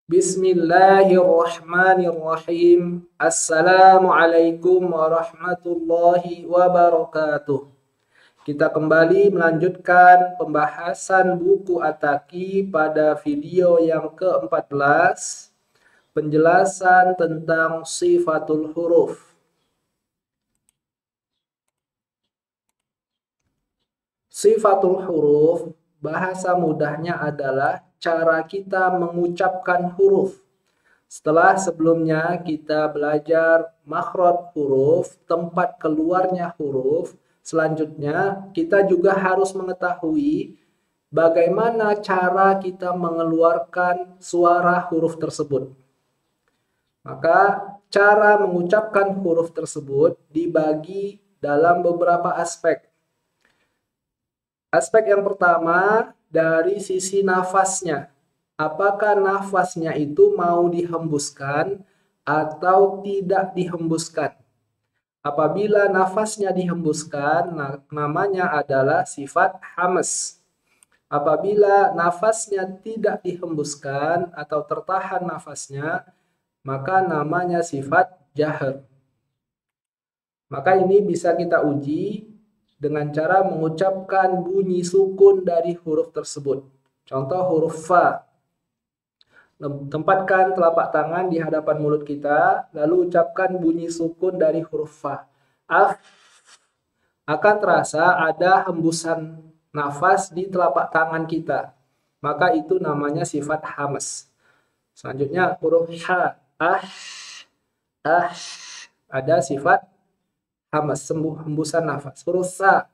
Bismillahirrahmanirrahim. Assalamualaikum warahmatullahi wabarakatuh. Kita kembali melanjutkan pembahasan buku At-Taqi pada video yang ke-14, penjelasan tentang sifatul huruf. Sifatul huruf, bahasa mudahnya adalah cara kita mengucapkan huruf. Setelah sebelumnya kita belajar makhraj huruf, tempat keluarnya huruf, selanjutnya kita juga harus mengetahui bagaimana cara kita mengeluarkan suara huruf tersebut. Maka cara mengucapkan huruf tersebut dibagi dalam beberapa aspek. Aspek yang pertama dari sisi nafasnya. Apakah nafasnya itu mau dihembuskan atau tidak dihembuskan? Apabila nafasnya dihembuskan, namanya adalah sifat hamas. Apabila nafasnya tidak dihembuskan atau tertahan nafasnya, maka namanya sifat jahr. Maka ini bisa kita uji dengan cara mengucapkan bunyi sukun dari huruf tersebut. Contoh huruf fa. Tempatkan telapak tangan di hadapan mulut kita, lalu ucapkan bunyi sukun dari huruf fa. Af. Akan terasa ada hembusan nafas di telapak tangan kita. Maka itu namanya sifat hamas. Selanjutnya huruf ha. Ah. Ada sifat hamas, hembusan nafas. Huruf sa,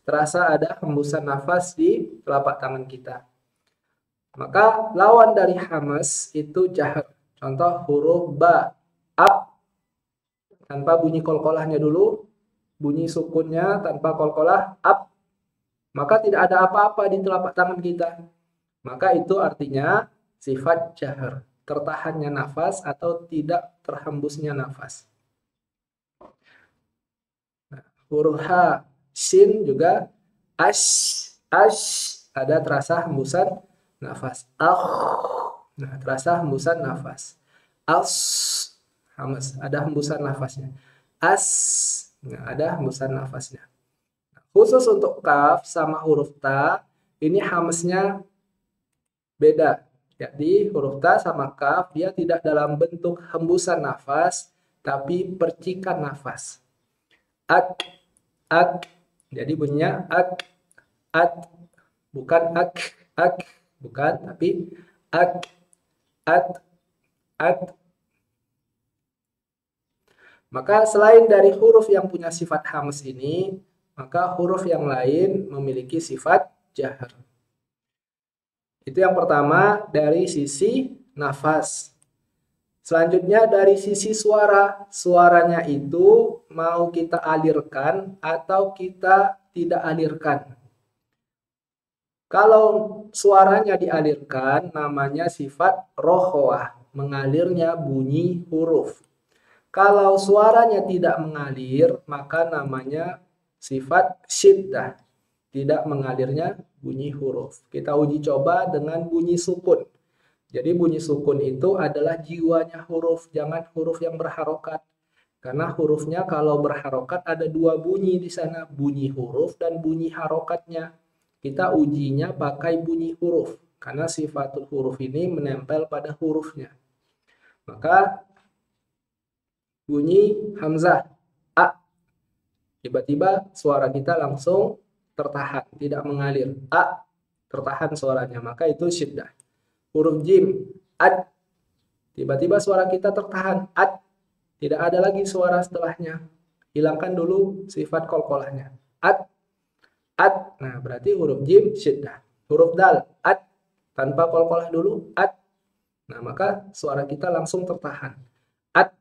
terasa ada hembusan nafas di telapak tangan kita. Maka lawan dari hamas itu jahr. Contoh huruf ba, ab, tanpa bunyi kolkolahnya dulu, bunyi sukunnya tanpa kolkolah, ab. Maka tidak ada apa-apa di telapak tangan kita. Maka itu artinya sifat jahr, tertahannya nafas atau tidak terhembusnya nafas. Huruf ha, sin juga ash, ada terasa hembusan nafas. Nah, terasa hembusan nafas. Hamas, ada hembusan nafasnya. Nah, ada hembusan nafasnya. Khusus untuk kaf sama huruf ta, ini hamasnya beda. Jadi huruf ta sama kaf dia tidak dalam bentuk hembusan nafas, tapi percikan nafas. Jadi bunyinya bukan bukan, tapi Maka selain dari huruf yang punya sifat hamas ini, maka huruf yang lain memiliki sifat jahr. Itu yang pertama dari sisi nafas. Selanjutnya dari sisi suara, suaranya itu mau kita alirkan atau kita tidak alirkan. Kalau suaranya dialirkan, namanya sifat rokhwah, mengalirnya bunyi huruf. Kalau suaranya tidak mengalir, maka namanya sifat syiddah, tidak mengalirnya bunyi huruf. Kita uji coba dengan bunyi sukun. Jadi bunyi sukun itu adalah jiwanya huruf, jangan huruf yang berharokat. Karena hurufnya kalau berharokat ada dua bunyi di sana, bunyi huruf dan bunyi harokatnya. Kita ujinya pakai bunyi huruf, karena sifatul huruf ini menempel pada hurufnya. Maka bunyi hamzah, a. Tiba-tiba suara kita langsung tertahan, tidak mengalir. A, tertahan suaranya, maka itu syiddah. Huruf jim, ad. Tiba-tiba suara kita tertahan, ad. Tidak ada lagi suara setelahnya. Hilangkan dulu sifat kolkolahnya. Ad. Nah, berarti huruf jim syiddah. Huruf dal, ad. Tanpa kolkolah dulu, ad. Nah, maka suara kita langsung tertahan. Ad.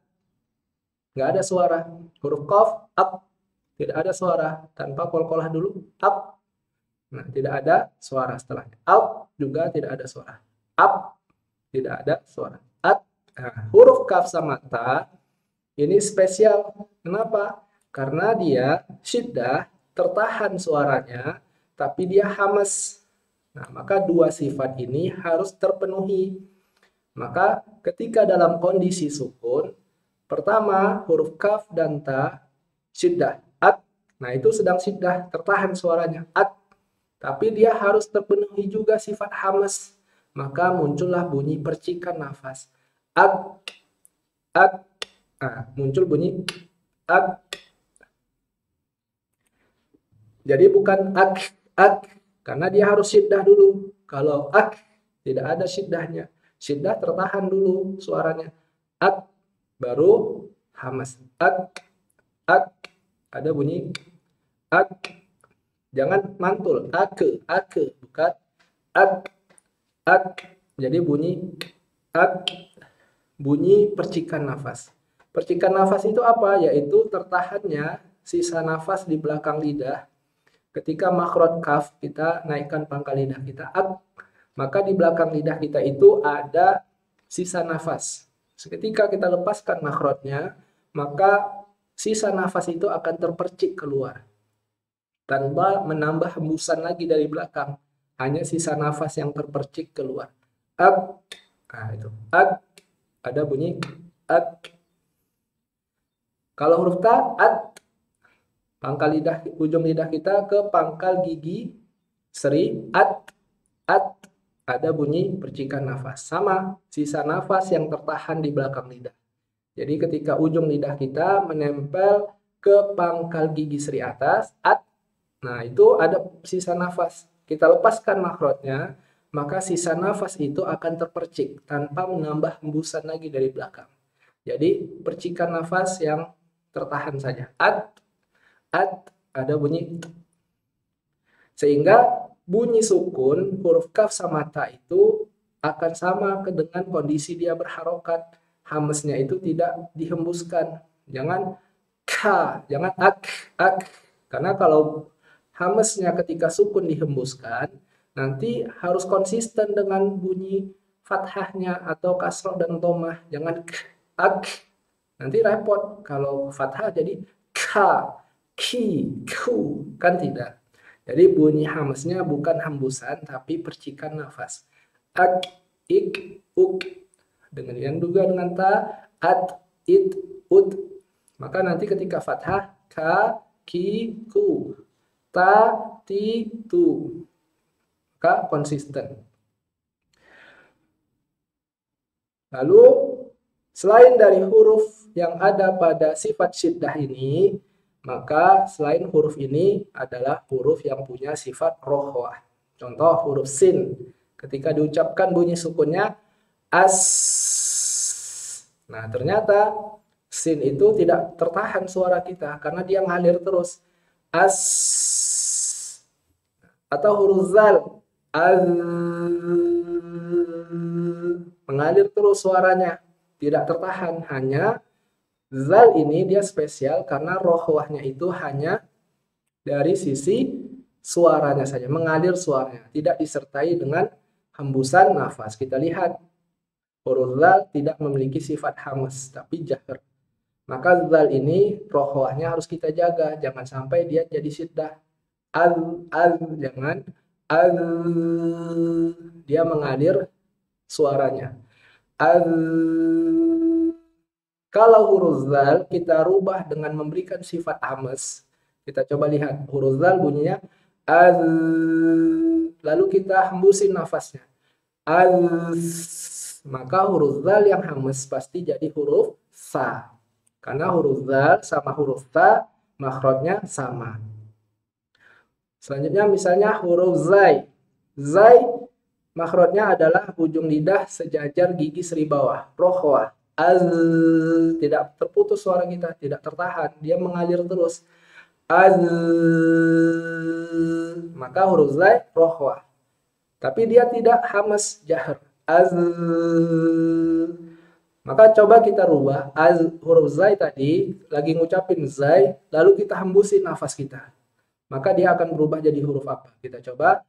Nggak ada suara. Huruf qaf, ab. Tidak ada suara. Tanpa kolkolah dulu, ab. Nah, tidak ada suara setelahnya. Ab juga tidak ada suara. Ab, tidak ada suara. At. Nah, huruf kaf sama ta ini spesial. Kenapa? Karena dia syiddah, tertahan suaranya, tapi dia hamas. Nah, maka dua sifat ini harus terpenuhi. Maka ketika dalam kondisi sukun, pertama huruf kaf dan ta syiddah, at. Nah, itu sedang syiddah, tertahan suaranya, at. Tapi dia harus terpenuhi juga sifat hamas. Maka muncullah bunyi percikan nafas. At, at. Nah, muncul bunyi at. Jadi bukan ak, karena dia harus syiddah dulu. Kalau ak, tidak ada syiddahnya. Syiddah tertahan dulu suaranya. Ak, baru hamas. Ak, ada bunyi ak. Jangan mantul. Ake, bukan ak. Jadi bunyi ak, bunyi percikan nafas. Percikan nafas itu apa? Yaitu tertahannya sisa nafas di belakang lidah. Ketika makhraj kaf kita naikkan pangkal lidah kita ak, maka di belakang lidah kita itu ada sisa nafas. Ketika kita lepaskan makhrajnya, maka sisa nafas itu akan terpercik keluar tanpa menambah hembusan lagi dari belakang, hanya sisa nafas yang terpercik keluar. Ak, nah itu ak, ada bunyi ak. Kalau huruf ta, at, pangkal lidah, ujung lidah kita ke pangkal gigi seri, at, ada bunyi percikan nafas. Sama, sisa nafas yang tertahan di belakang lidah. Jadi ketika ujung lidah kita menempel ke pangkal gigi seri atas, at, nah itu ada sisa nafas. Kita lepaskan makhrajnya, maka sisa nafas itu akan terpercik tanpa menambah hembusan lagi dari belakang. Jadi percikan nafas yang tertahan saja. At, ada bunyi. Sehingga bunyi sukun huruf kaf sama ta itu akan sama dengan kondisi dia berharokat. Hamesnya itu tidak dihembuskan. Jangan ka, jangan ak. Karena kalau hamesnya ketika sukun dihembuskan, nanti harus konsisten dengan bunyi fathahnya atau kasroh dan tomah. Jangan ak. Nanti repot. Kalau fathah jadi ka, ki, ku. Kan tidak. Jadi bunyi hamesnya bukan hembusan, tapi percikan nafas. Ak, ik, uk. Dengan juga dengan ta, at, it, ut. Maka nanti ketika fathah, ka, ki, ku. Ta, ti, tu. Maka konsisten. Lalu, selain dari huruf yang ada pada sifat syiddah ini, maka selain huruf ini adalah huruf yang punya sifat rohwah. Contoh huruf sin. Ketika diucapkan bunyi sukunnya as. Nah, ternyata sin itu tidak tertahan suara kita karena dia ngalir terus. As. Atau huruf zal. Az. Mengalir terus suaranya. Tidak tertahan. Hanya zal ini dia spesial karena rohwahnya itu hanya dari sisi suaranya saja. Mengalir suaranya. Tidak disertai dengan hembusan nafas. Kita lihat. Huruf zal tidak memiliki sifat hamas. Tapi jahar. Maka zal ini rohwahnya harus kita jaga. Jangan sampai dia jadi syiddah. Jangan. Dia mengalir suaranya. Kalau huruf zal kita rubah dengan memberikan sifat hamas. Kita coba lihat huruf zal bunyinya lalu kita hembusin nafasnya. Maka huruf zal yang hamas pasti jadi huruf sa. Karena huruf zal sama huruf ta makhrajnya sama. Selanjutnya misalnya huruf zai. Zai makhrajnya adalah ujung lidah sejajar gigi seri bawah, rohwah. Tidak terputus suara kita, tidak tertahan, dia mengalir terus. Maka huruf zai rohwah. Tapi dia tidak hamas jahar. Maka coba kita rubah huruf zai tadi lagi ngucapin zai, lalu kita hembusin nafas kita. Maka dia akan berubah jadi huruf apa? Kita coba.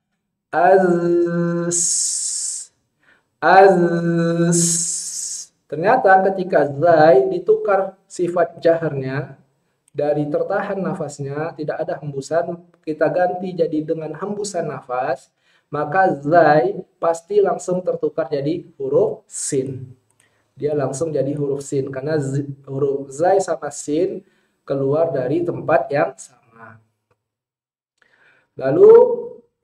Ternyata ketika zai ditukar sifat jaharnya dari tertahan nafasnya, tidak ada hembusan, kita ganti jadi dengan hembusan nafas, maka zai pasti langsung tertukar jadi huruf sin. Dia langsung jadi huruf sin karena huruf zai sama sin keluar dari tempat yang sama. Lalu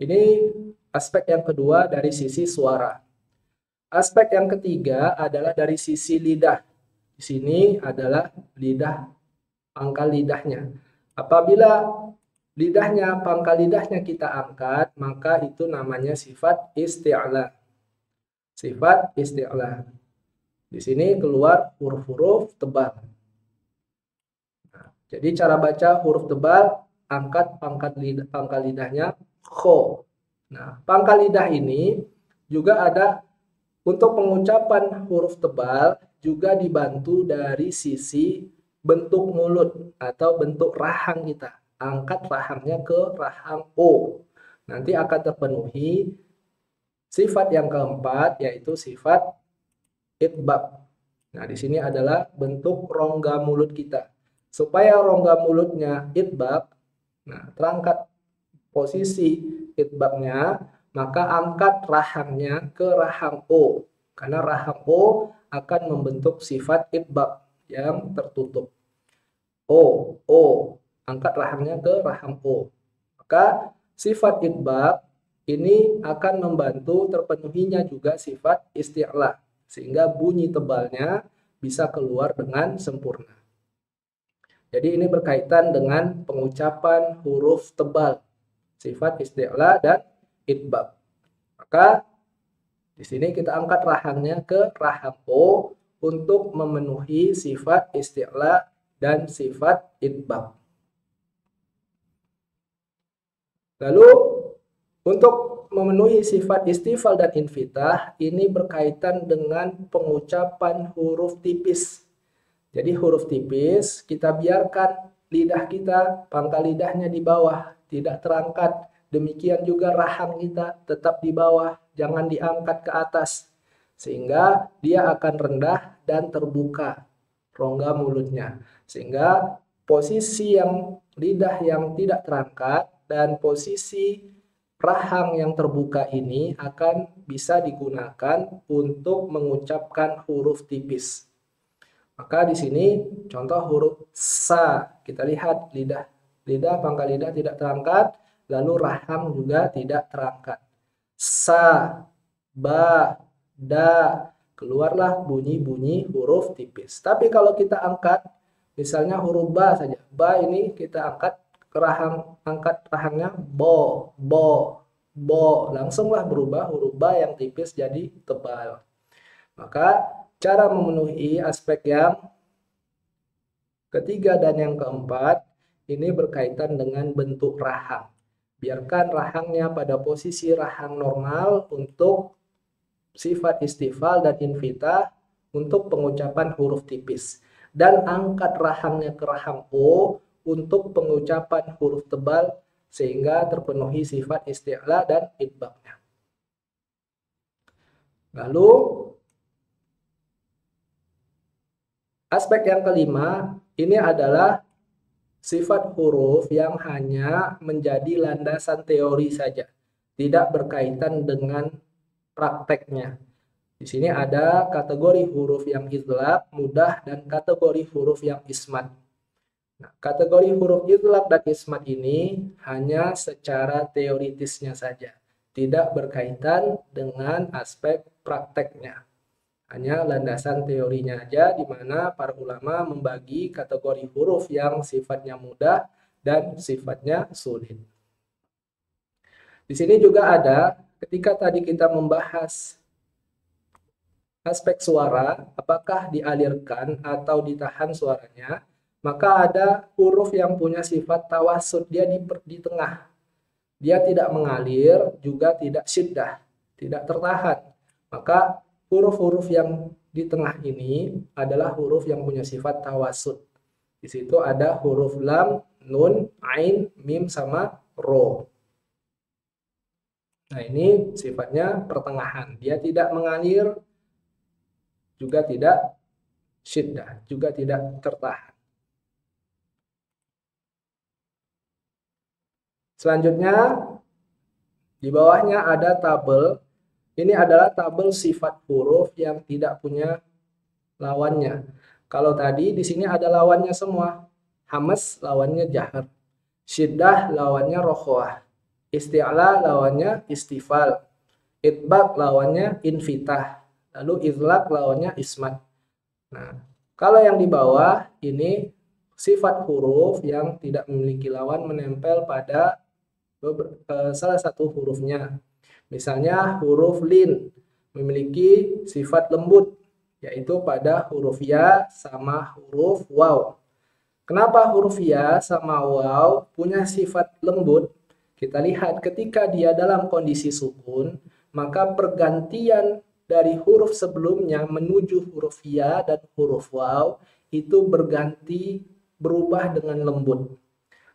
ini aspek yang kedua dari sisi suara. Aspek yang ketiga adalah dari sisi lidah. Di sini adalah lidah, pangkal lidahnya. Apabila lidahnya, pangkal lidahnya kita angkat, maka itu namanya sifat isti'la. Sifat isti'la. Di sini keluar huruf-huruf tebal. Nah, jadi cara baca huruf tebal, angkat pangkal lidahnya kho. Nah, pangkal lidah ini juga ada untuk pengucapan huruf tebal juga dibantu dari sisi bentuk mulut atau bentuk rahang kita. Angkat rahangnya ke rahang O. Nanti akan terpenuhi sifat yang keempat yaitu sifat itbab. Nah, di sini adalah bentuk rongga mulut kita. Supaya rongga mulutnya itbab, nah terangkat posisi itbabnya, maka angkat rahangnya ke rahang O. Karena rahang O akan membentuk sifat itbab yang tertutup. O. Angkat rahangnya ke rahang O. Maka sifat itbab ini akan membantu terpenuhinya juga sifat isti'la. Sehingga bunyi tebalnya bisa keluar dengan sempurna. Jadi ini berkaitan dengan pengucapan huruf tebal. Sifat isti'la dan itbab. Maka di sini kita angkat rahangnya ke rahang O untuk memenuhi sifat isti'la dan sifat itbab. Lalu untuk memenuhi sifat istifal dan infitah ini berkaitan dengan pengucapan huruf tipis. Jadi huruf tipis kita biarkan lidah kita, pangkal lidahnya di bawah, tidak terangkat. Demikian juga rahang kita tetap di bawah, jangan diangkat ke atas. Sehingga dia akan rendah dan terbuka rongga mulutnya. Sehingga posisi yang lidah yang tidak terangkat dan posisi rahang yang terbuka ini akan bisa digunakan untuk mengucapkan huruf tipis. Maka di sini contoh huruf sa, kita lihat lidah pangkal lidah tidak terangkat, lalu rahang juga tidak terangkat. Sa, ba, da, keluarlah bunyi-bunyi huruf tipis. Tapi kalau kita angkat, misalnya huruf ba saja, ba ini kita angkat ke rahang, angkat rahangnya bo, langsunglah berubah huruf ba yang tipis jadi tebal. Maka cara memenuhi aspek yang ketiga dan yang keempat ini berkaitan dengan bentuk rahang. Biarkan rahangnya pada posisi rahang normal untuk sifat istifal dan infitah untuk pengucapan huruf tipis. Dan angkat rahangnya ke rahang O untuk pengucapan huruf tebal sehingga terpenuhi sifat isti'la dan itbabnya. Lalu aspek yang kelima ini adalah sifat huruf yang hanya menjadi landasan teori saja, tidak berkaitan dengan prakteknya. Di sini ada kategori huruf yang idlaq, mudah, dan kategori huruf yang ismat. Nah, kategori huruf idlaq dan ismat ini hanya secara teoritisnya saja, tidak berkaitan dengan aspek prakteknya. Hanya landasan teorinya aja, di mana para ulama membagi kategori huruf yang sifatnya mudah dan sifatnya sulit. Di sini juga ada, ketika tadi kita membahas aspek suara, apakah dialirkan atau ditahan suaranya, maka ada huruf yang punya sifat tawasud, dia di tengah. Dia tidak mengalir, juga tidak syiddah, tidak tertahan. Maka huruf-huruf yang di tengah ini adalah huruf yang punya sifat tawasud. Di situ ada huruf lam, nun, ain, mim, sama ro. Nah, ini sifatnya pertengahan. Dia tidak mengalir, juga tidak syiddah, juga tidak tertahan. Selanjutnya, Di bawahnya ada tabel. Ini adalah tabel sifat huruf yang tidak punya lawannya. Kalau tadi di sini ada lawannya semua. Hamas lawannya jahar. Syiddah lawannya rokhwah. Isti'la lawannya istifal. Itbaq lawannya infitah. Lalu izlaq lawannya ismat. Nah, kalau yang di bawah ini sifat huruf yang tidak memiliki lawan menempel pada salah satu hurufnya. Misalnya huruf lin memiliki sifat lembut, yaitu pada huruf ya sama huruf waw. Kenapa huruf ya sama waw punya sifat lembut? Kita lihat ketika dia dalam kondisi sukun, maka pergantian dari huruf sebelumnya menuju huruf ya dan huruf waw itu berubah dengan lembut.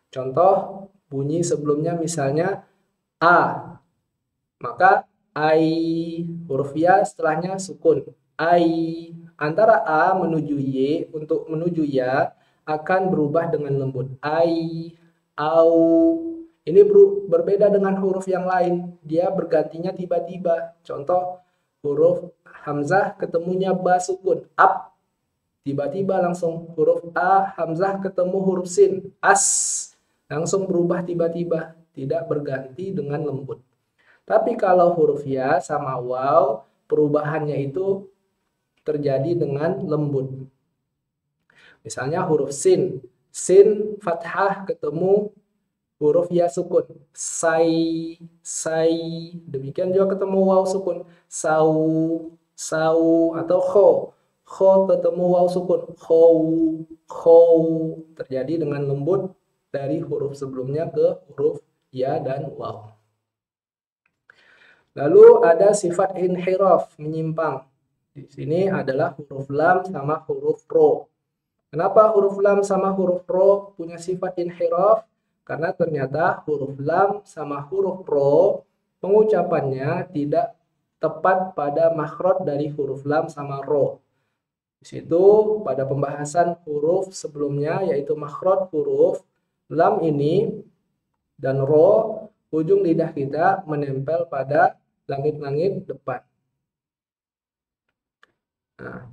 Contoh bunyi sebelumnya misalnya a, maka ai, huruf ya setelahnya sukun. Ai, antara a menuju y untuk menuju ya akan berubah dengan lembut. Ai, au. Ini berbeda dengan huruf yang lain. Dia bergantinya tiba-tiba. Contoh huruf hamzah ketemunya ba sukun. Ab. Tiba-tiba langsung huruf a hamzah ketemu huruf sin. As. Langsung berubah tiba-tiba. Tidak berganti dengan lembut. Tapi kalau huruf ya sama waw, perubahannya itu terjadi dengan lembut. Misalnya huruf sin. Sin fathah ketemu huruf ya sukun. Sai, sai. Demikian juga ketemu waw sukun. Sau, sau. Atau kho. Kho ketemu waw sukun. Khou, khou. Terjadi dengan lembut dari huruf sebelumnya ke huruf ya dan waw. Lalu ada sifat inhiraf, menyimpang. Di sini adalah huruf lam sama huruf ro. Kenapa huruf lam sama huruf ro punya sifat inhiraf? Karena ternyata huruf lam sama huruf ro pengucapannya tidak tepat pada makhraj dari huruf lam sama ro. Di situ pada pembahasan huruf sebelumnya yaitu makhraj huruf lam ini dan ro, ujung lidah kita menempel pada langit-langit depan. Nah,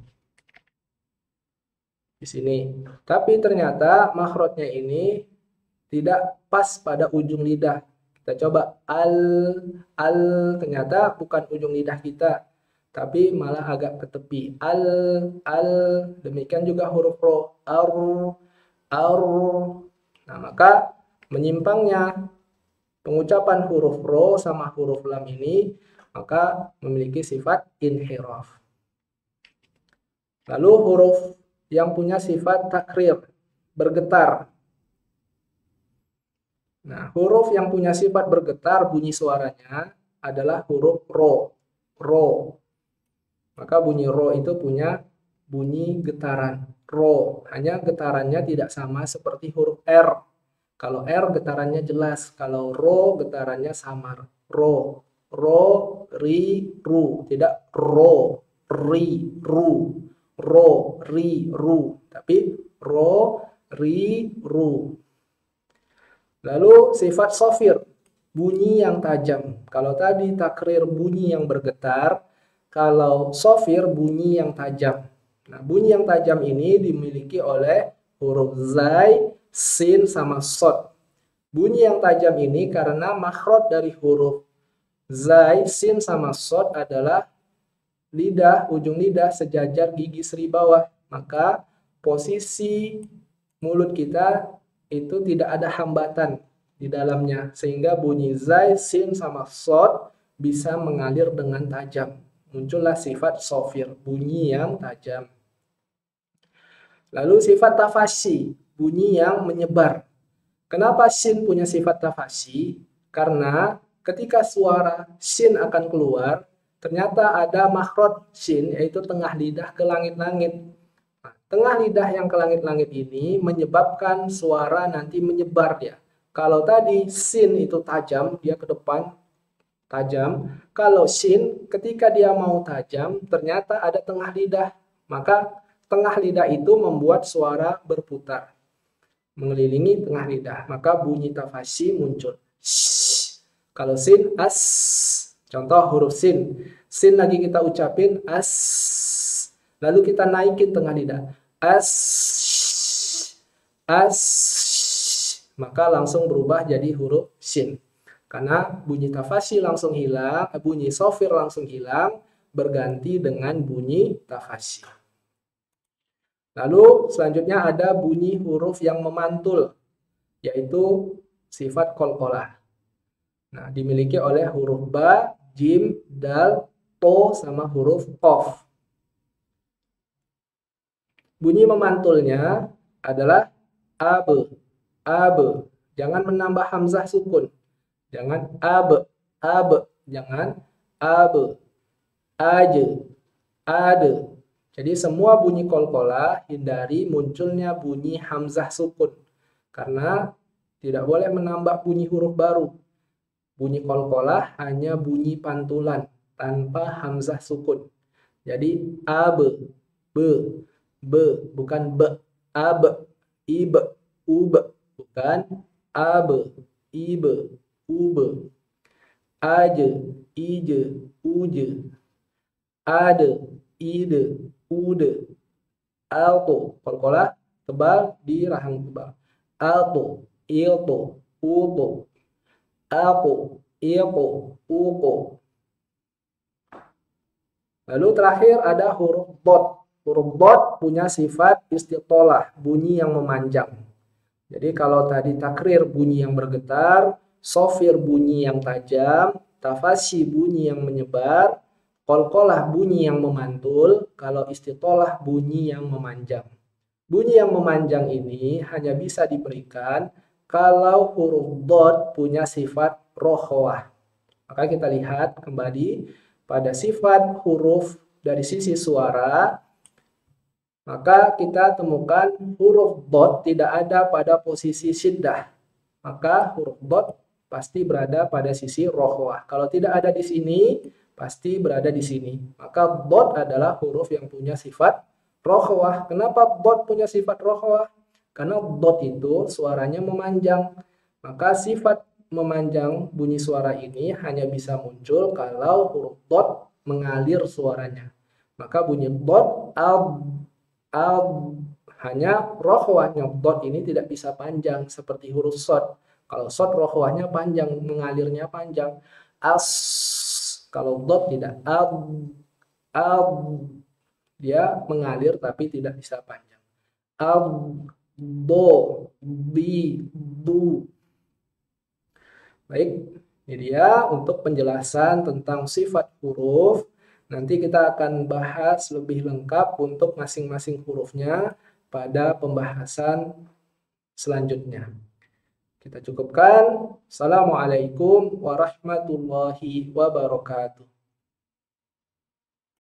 di sini. Tapi ternyata makhrajnya ini tidak pas pada ujung lidah. Kita coba al, ternyata bukan ujung lidah kita, tapi malah agak ke tepi. Al. Demikian juga huruf ro, ar. Nah, maka menyimpangnya pengucapan huruf ro sama huruf lam ini maka memiliki sifat inhiraf. Lalu huruf yang punya sifat takrir, bergetar. Nah, huruf yang punya sifat bergetar bunyi suaranya adalah huruf ro. Ro. Maka bunyi ro itu punya bunyi getaran. Ro. Hanya getarannya tidak sama seperti huruf R. Kalau R getarannya jelas, kalau ro getarannya samar. Ro, ro, ri, ru, tidak ro, ri, ru, ro, ri, ru, tapi ro, ri, ru. Lalu sifat sofir, bunyi yang tajam. Kalau tadi takrir bunyi yang bergetar, kalau sofir bunyi yang tajam. Nah, bunyi yang tajam ini dimiliki oleh huruf zai, sin sama sod. Bunyi yang tajam ini karena makhraj dari huruf zai, sin sama sod adalah lidah, ujung lidah sejajar gigi seri bawah. Maka posisi mulut kita itu tidak ada hambatan di dalamnya. Sehingga bunyi zai, sin sama sod bisa mengalir dengan tajam. Muncullah sifat sofir, bunyi yang tajam. Lalu sifat tafasyi, bunyi yang menyebar. Kenapa shin punya sifat tafasyi? Karena ketika suara shin akan keluar, ternyata ada makhraj shin, yaitu tengah lidah ke langit-langit. Nah, tengah lidah yang ke langit-langit ini menyebabkan suara nanti menyebar dia. Kalau tadi shin itu tajam, dia ke depan tajam. Kalau shin ketika dia mau tajam, ternyata ada tengah lidah. Maka tengah lidah itu membuat suara berputar mengelilingi tengah lidah, maka bunyi tafasyi muncul. Kalau sin as. Contoh huruf sin. Sin lagi kita ucapin as. Lalu kita naikin tengah lidah. As. As. Maka langsung berubah jadi huruf sin. Karena bunyi tafasyi langsung hilang, bunyi sofir langsung hilang, berganti dengan bunyi tafasyi. Lalu selanjutnya ada bunyi huruf yang memantul, yaitu sifat qalqalah. Nah, dimiliki oleh huruf ba, jim, dal, to, sama huruf qaf. Bunyi memantulnya adalah ab, ab. Jangan menambah hamzah sukun. Jangan ab, jangan ab, aj, ade. Jadi semua bunyi qalqalah hindari munculnya bunyi hamzah sukun. Karena tidak boleh menambah bunyi huruf baru. Bunyi qalqalah hanya bunyi pantulan tanpa hamzah sukun. Jadi ab, be, bukan be, ab, ib, ub, bukan ab, ib, ube, aje, ije, uje, ade, ide, ude, alto, qalqalah tebal di rahang tebal, alto, ilto, uto, ako, ilko, uko. Lalu terakhir ada huruf dot. Huruf dot punya sifat istitolah, bunyi yang memanjang. Jadi kalau tadi takrir bunyi yang bergetar, sofir bunyi yang tajam, tafasyi bunyi yang menyebar, qalqalah bunyi yang memantul, kalau istitolah bunyi yang memanjang. Bunyi yang memanjang ini hanya bisa diberikan kalau huruf dot punya sifat rokhawah. Maka kita lihat kembali pada sifat huruf dari sisi suara, maka kita temukan huruf dot tidak ada pada posisi syiddah. Maka huruf dot pasti berada pada sisi rokhawah. Kalau tidak ada di sini, pasti berada di sini. Maka dot adalah huruf yang punya sifat rokhawah. Kenapa dot punya sifat rokhawah? Karena dot itu suaranya memanjang. Maka sifat memanjang bunyi suara ini hanya bisa muncul kalau huruf dot mengalir suaranya. Maka bunyi dot hanya rokhawahnya dot ini tidak bisa panjang seperti huruf shad. Kalau shad rokhawahnya panjang, mengalirnya panjang. As, kalau dot tidak. Dia mengalir tapi tidak bisa panjang. Do, bi, du. Baik, ini dia untuk penjelasan tentang sifat huruf. Nanti kita akan bahas lebih lengkap untuk masing-masing hurufnya pada pembahasan selanjutnya. Kita cukupkan. Assalamualaikum warahmatullahi wabarakatuh.